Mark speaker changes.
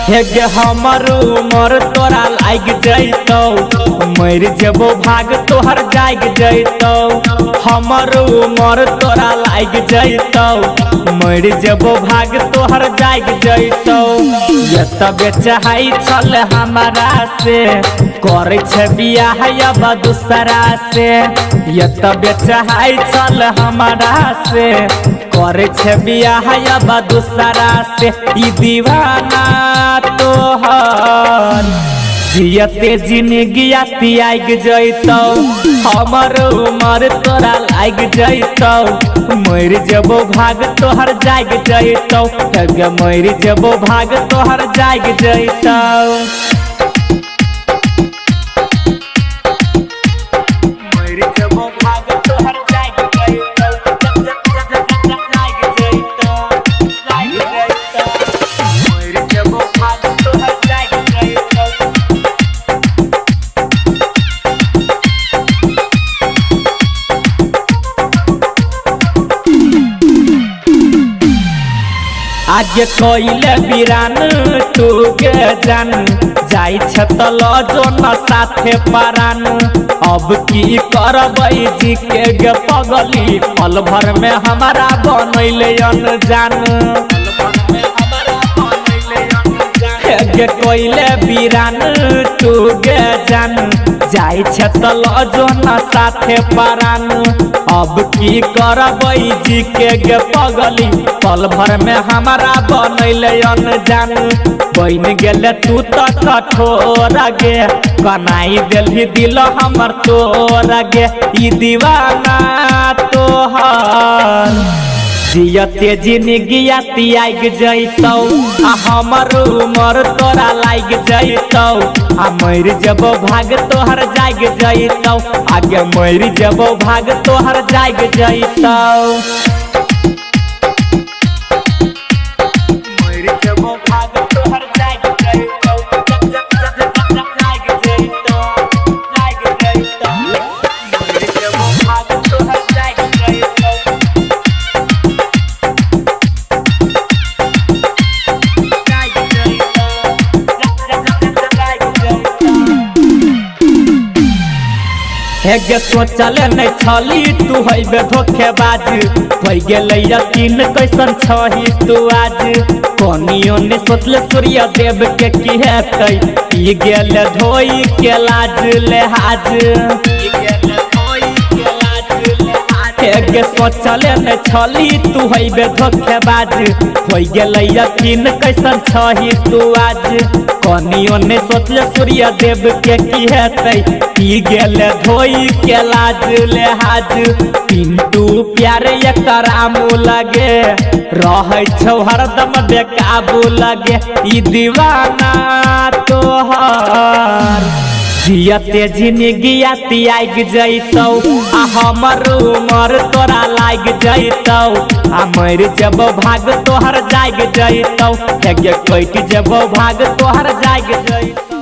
Speaker 1: हेगे हमर उमर तोरा लाग जैतौ मर जेबो भाग तोहर जाग जैतौ। हमर उमर तोरा लाग जैतौ मर जेबो भाग तोहर जाग जैतौ। तबे चाहै छल हमारा से करे छे बियाह अब दूसरा से। तबे चाहै छल हमारा से करे छे बियाह अब दूसरा से। ई दीवाना तोहर जियते जिंदगी त्याग जैतौ। हमर उमर तोरा लाग जैतौ मर जेबो भाग तोहर जाग जैतौ। मर जेबो भाग तोहर जाग जैतौ। आगे कोइले बिरान टूगे जान जाई छतल जो न साथे परान। अब की करबै जी के गे पगली पल भर में हमारा बनैले अनजान। गे कोइले बिरान टूगे जान जाई छतल जो न साथे परान। अब की करबै जी के गे पगली पल भर में हमारा बनैले अनजान। बन गेले तू तो कठोर गे कनाई दिलही दिल हमर तोर गे। ई दीवाना तोहर जियते जिंदगी त्याग जैतौ। हमर उमर तोरा लाग जैतौ मर जेबो भाग तोहर जाग जैतौ। आगे मर जेबो भाग तोहर जाग जैतौ। हेगे सोचल नहीं छली तू है धोखेबाज हो गेलै यकीन कैसन छही तू आज। कनियो ने सोचले सूर्य देव के की हेतै ई गेल धोई के लाज लेहाज। हेगे सोचल नहीं छली तू है धोखेबाज हो गेलै यकीन कैसन छही तू आज। कनियो ने सोचले सूर्य देव के की हेतै ई गेल धोई के लाज लेहाज। पिंटू प्यारे एकर आमू लगे रहै छौ हरदम बेकाबू लगे। ई दीवाना तोहर जियते जिंदगी त्याग जैतौ। हमर उमर तोरा लाग जैतौ मर जेबो भाग तोहर जाग जैतौ। कट जेबो भाग तोहर जाग जैतौ।